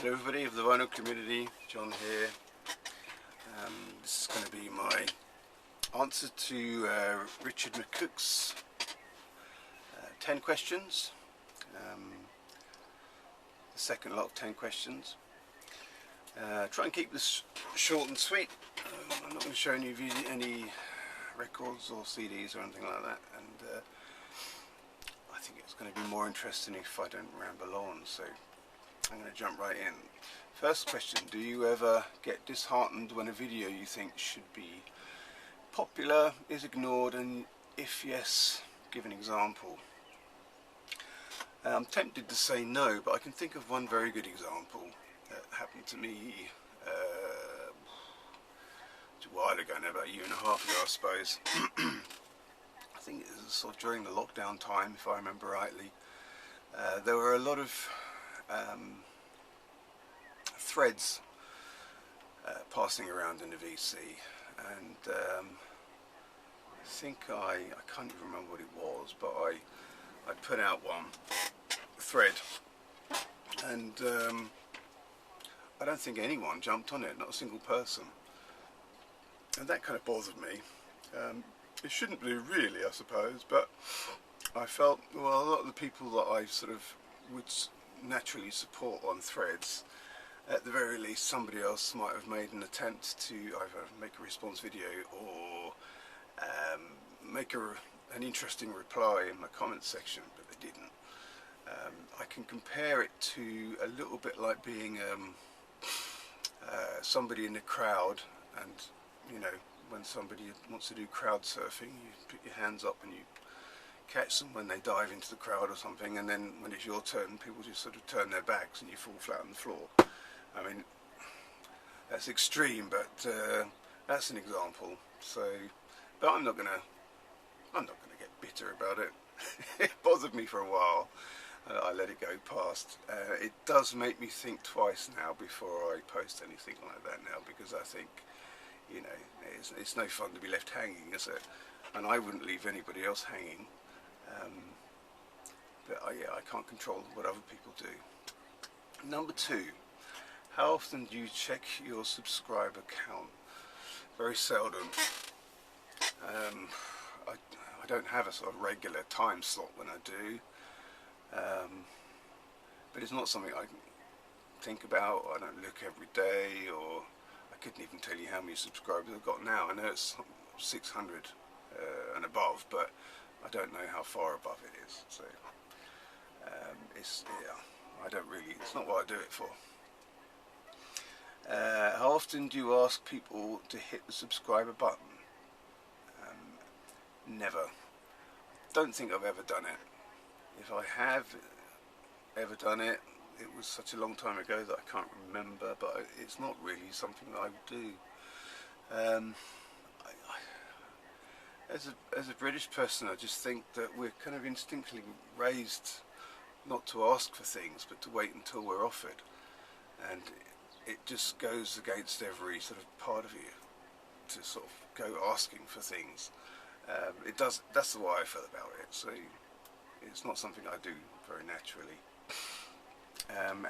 Hello everybody of the vinyl community, John here. This is going to be my answer to Richard McCook's 10 questions, the second lot of 10 questions. Try and keep this short and sweet. I'm not going to show any records or CDs or anything like that, and I think it's going to be more interesting if I don't ramble on, so I'm going to jump right in. First question: do you ever get disheartened when a video you think should be popular is ignored, and if yes, give an example? I'm tempted to say no, but I can think of one very good example that happened to me a while ago, now about a year and a half ago I suppose. I think it was sort of during the lockdown time, if I remember rightly. There were a lot of threads passing around in the VC, and I think I can't even remember what it was, but I put out one thread, and I don't think anyone jumped on it, not a single person, and that kind of bothered me. It shouldn't do really, I suppose, but I felt, well, a lot of the people that I sort of would naturally support on threads, at the very least somebody else might have made an attempt to either make a response video or make an interesting reply in my comments section, but they didn't. I can compare it to a little bit like being somebody in the crowd, and you know, when somebody wants to do crowd surfing, you put your hands up and you catch them when they dive into the crowd or something, and then when it's your turn, people just sort of turn their backs and you fall flat on the floor. I mean, that's extreme, but that's an example. So, but I'm not gonna get bitter about it. It bothered me for a while. I let it go past. It does make me think twice now before I post anything like that now, because I think, you know, it's no fun to be left hanging, is it? And I wouldn't leave anybody else hanging. But yeah, I can't control what other people do. Number two, how often do you check your subscriber count? Very seldom. I don't have a sort of regular time slot when I do, but it's not something I think about. I don't look every day, or I couldn't even tell you how many subscribers I've got now. I know it's 600 and above, but I don't know how far above it is. So I don't really. It's not what I do it for. How often do you ask people to hit the subscriber button? Never. Don't think I've ever done it. If I have ever done it, it was such a long time ago that I can't remember, but it's not really something that I would do. As a British person, I just think that we're kind of instinctively raised not to ask for things, but to wait until we're offered, and it just goes against every sort of part of you to sort of go asking for things. It does. That's the way I feel about it. So it's not something I do very naturally.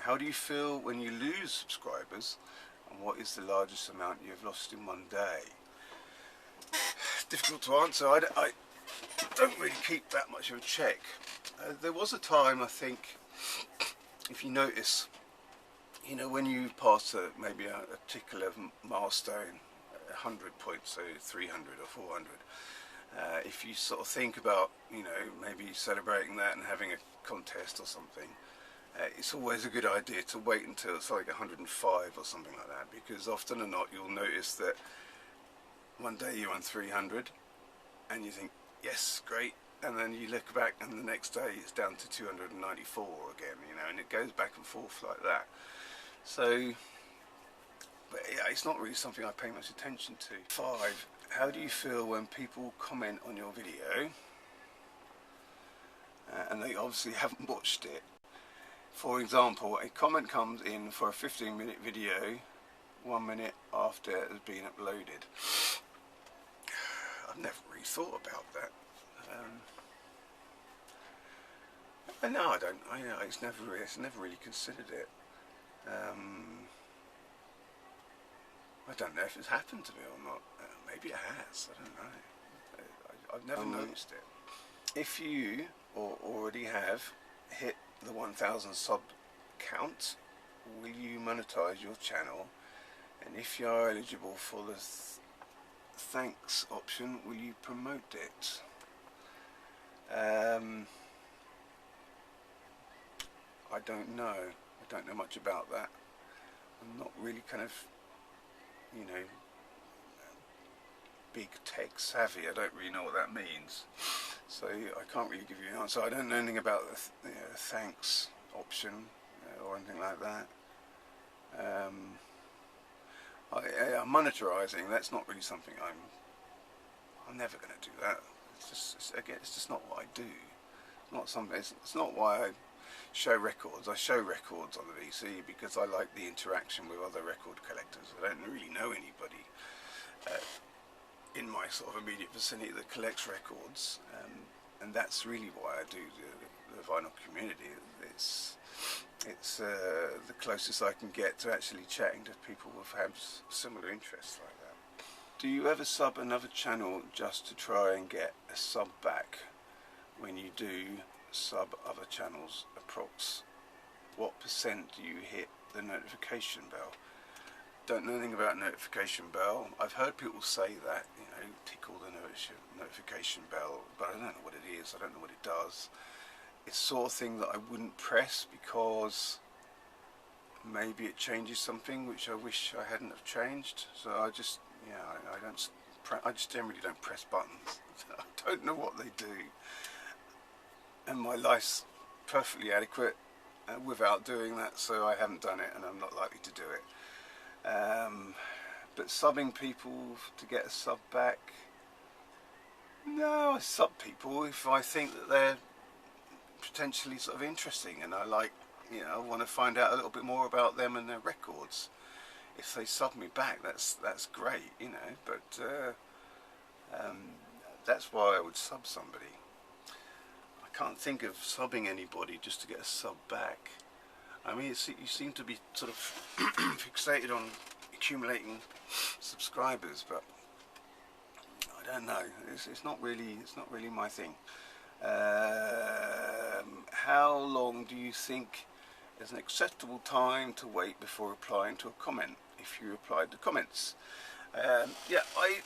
How do you feel when you lose subscribers, and what is the largest amount you have lost in one day? Difficult to answer. I don't really keep that much of a check. There was a time, I think, if you notice, you know, when you pass maybe a particular milestone, 100 points, so 300 or 400, if you sort of think about, you know, maybe celebrating that and having a contest or something, it's always a good idea to wait until it's like 105 or something like that, because often or not you'll notice that one day you're on 300 and you think, yes, great, and then you look back and the next day it's down to 294 again, you know, and it goes back and forth like that. So, but yeah, it's not really something I pay much attention to. 5, how do you feel when people comment on your video and they obviously haven't watched it? For example, a comment comes in for a 15-minute video 1 minute after it has been uploaded. I've never really thought about that. No, I don't. It's never really considered it. I don't know if it's happened to me or not. Maybe it has. I don't know. I've never noticed it. If you already have hit the 1,000 sub count, will you monetize your channel? And if you are eligible for the thanks option, will you promote it? I don't know. I don't know much about that. I'm not really kind of, you know, big tech savvy. I don't really know what that means, so I can't really give you an answer. I don't know anything about the thanks option or anything like that. Monetizing, that's not really something I'm never going to do that. It's just not what I do. It's not something. It's not why I show records. I show records on the VC because I like the interaction with other record collectors. I don't really know anybody in my sort of immediate vicinity that collects records, and that's really why I do the vinyl community. It's the closest I can get to actually chatting to people who have similar interests like that. Do you ever sub another channel just to try and get a sub back? When you do sub other channels, approx, what % do you hit the notification bell? Don't know anything about notification bell. I've heard people say that, you know, tickle the notification bell, but I don't know what it is. I don't know what it does. It's the sort of thing that I wouldn't press because maybe it changes something which I wish I hadn't have changed. So I just, I just generally don't press buttons. I don't know what they do, and my life's perfectly adequate without doing that. So I haven't done it, and I'm not likely to do it. But subbing people to get a sub back, no, I sub people if I think that they're potentially sort of interesting and I like, you know, I want to find out a little bit more about them and their records. If they sub me back, that's great, you know, but that's why I would sub somebody. I can't think of subbing anybody just to get a sub back. I mean, you seem to be sort of fixated on accumulating subscribers, but I don't know. It's not really my thing. How long do you think is an acceptable time to wait before replying to a comment? If you replied to comments, yeah, I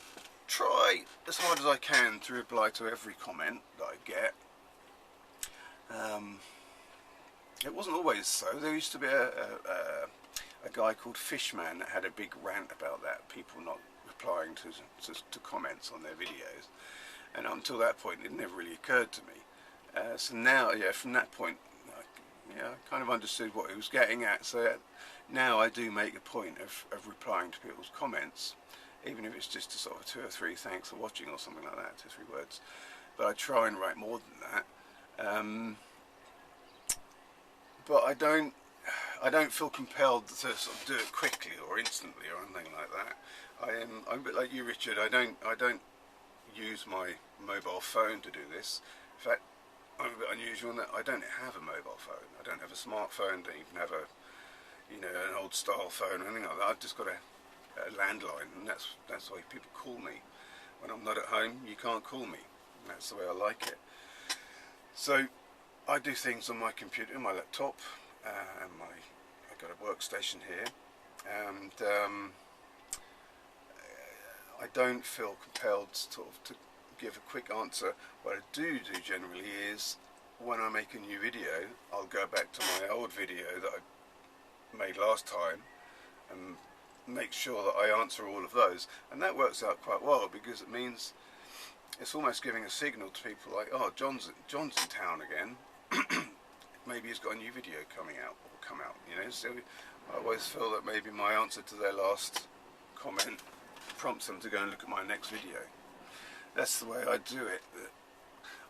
try as hard as I can to reply to every comment that I get. It wasn't always so. There used to be a guy called Fishman that had a big rant about that, people not replying to comments on their videos, and until that point it never really occurred to me. So now, yeah, from that point, I kind of understood what he was getting at. So now I do make a point of replying to people's comments, even if it's just a sort of 2 or 3 thanks for watching or something like that, 2 or 3 words. But I try and write more than that. But I don't feel compelled to sort of do it quickly or instantly or anything like that. I'm a bit like you, Richard. I don't use my mobile phone to do this. In fact, I'm a bit unusual in that I don't have a mobile phone. I don't have a smartphone. Don't even have an old style phone or anything like that. I've just got a landline, and that's the way people call me. When I'm not at home, you can't call me. And that's the way I like it. So I do things on my computer, my laptop, and I've got a workstation here, and I don't feel compelled to give a quick answer. What I do generally is, when I make a new video, I'll go back to my old video that I made last time and make sure that I answer all of those, and that works out quite well because it means it's almost giving a signal to people like, oh, John's in town again. Maybe he's got a new video coming out or come out, you know. So I always feel that maybe my answer to their last comment prompts them to go and look at my next video. That's the way I do it.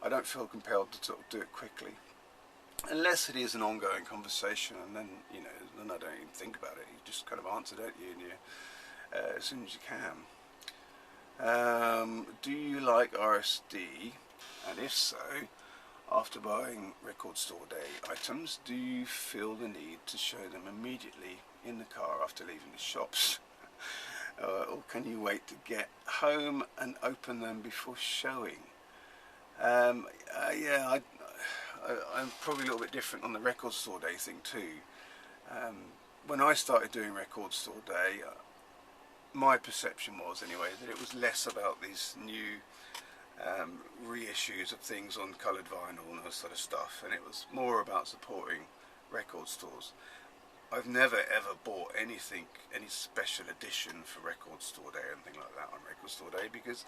I don't feel compelled to sort of do it quickly, unless it is an ongoing conversation, and then, you know, then I don't even think about it. You just kind of answer, don't you, and as soon as you can. Do you like RSD? And if so, After buying record store day items, do you feel the need to show them immediately in the car after leaving the shops? Or can you wait to get home and open them before showing? Yeah, I'm probably a little bit different on the record store day thing too. When I started doing record store day, my perception was anyway that it was less about these new reissues of things on coloured vinyl and that sort of stuff, and it was more about supporting record stores. I've never ever bought anything, any special edition for record store day or anything like that on record store day, because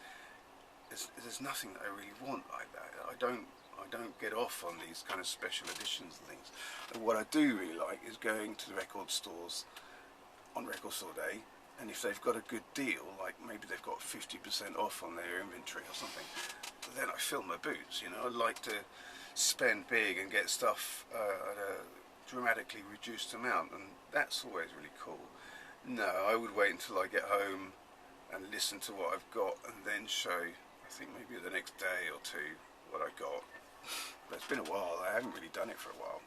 there's nothing that I really want like that. I don't get off on these kind of special editions and things. And what I do really like is going to the record stores on record store day, and if they've got a good deal, like maybe they've got 50% off on their inventory or something, then I fill my boots. You know, I like to spend big and get stuff at a dramatically reduced amount, and that's always really cool. No, I would wait until I get home and listen to what I've got and then show, I think maybe the next day or two, what I got. But it's been a while, I haven't really done it for a while.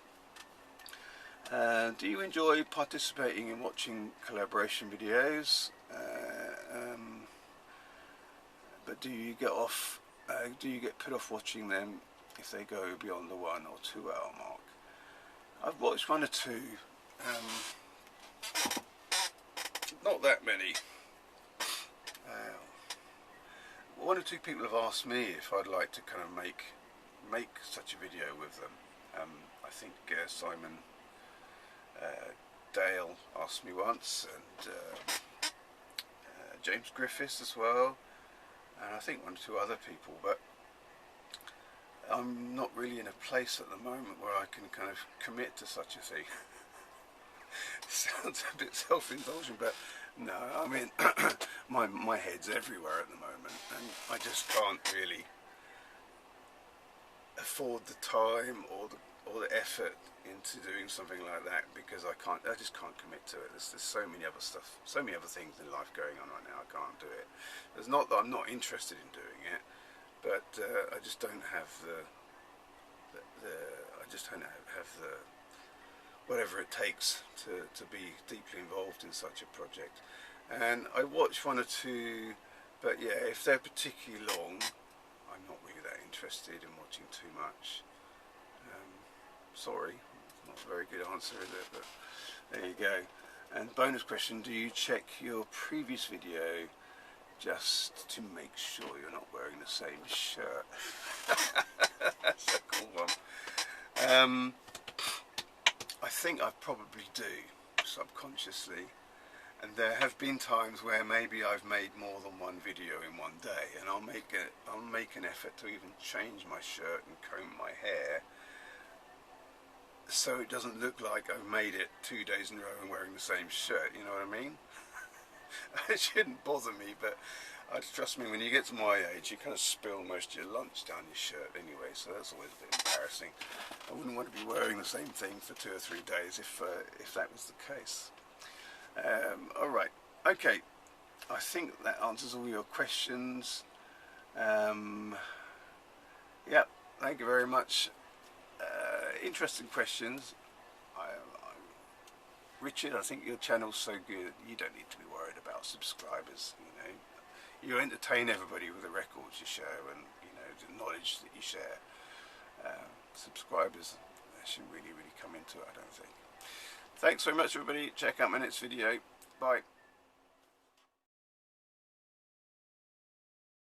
Do you enjoy participating in watching collaboration videos? But do you get put off watching them if they go beyond the 1 or 2 hour mark? I've watched 1 or 2, not that many. 1 or 2 people have asked me if I'd like to kind of make such a video with them. I think Simon Dale asked me once, and James Griffiths as well, and I think 1 or 2 other people, but I'm not really in a place at the moment where I can kind of commit to such a thing. Sounds a bit self-indulgent, but no, I mean, my head's everywhere at the moment, and I just can't really afford the time or the effort into doing something like that, because I just can't commit to it. There's so many other things in life going on right now. I can't do it. It's not that I'm not interested in doing it, but I just don't have the whatever it takes to be deeply involved in such a project. And I watch 1 or 2, but yeah, if they're particularly long, I'm not really that interested in watching too much. Sorry, not a very good answer, is it? But there you go. And bonus question: do you check your previous video just to make sure you're not wearing the same shirt? That's a cool one. I think I probably do, subconsciously, and there have been times where maybe I've made more than 1 video in 1 day, and I'll make an effort to even change my shirt and comb my hair, so it doesn't look like I've made it 2 days in a row and wearing the same shirt. You know what I mean? It shouldn't bother me, but trust me, when you get to my age, you kind of spill most of your lunch down your shirt anyway, so that's always a bit embarrassing. I wouldn't want to be wearing the same thing for 2 or 3 days if that was the case. Alright, okay, I think that answers all your questions. Yeah, thank you very much. Interesting questions. Richard, I think your channel's so good, you don't need to be worried about subscribers. You know, you entertain everybody with the records you show, and you know, the knowledge that you share. Subscribers, they shouldn't really come into it, I don't think. Thanks very much, everybody. Check out my next video. Bye.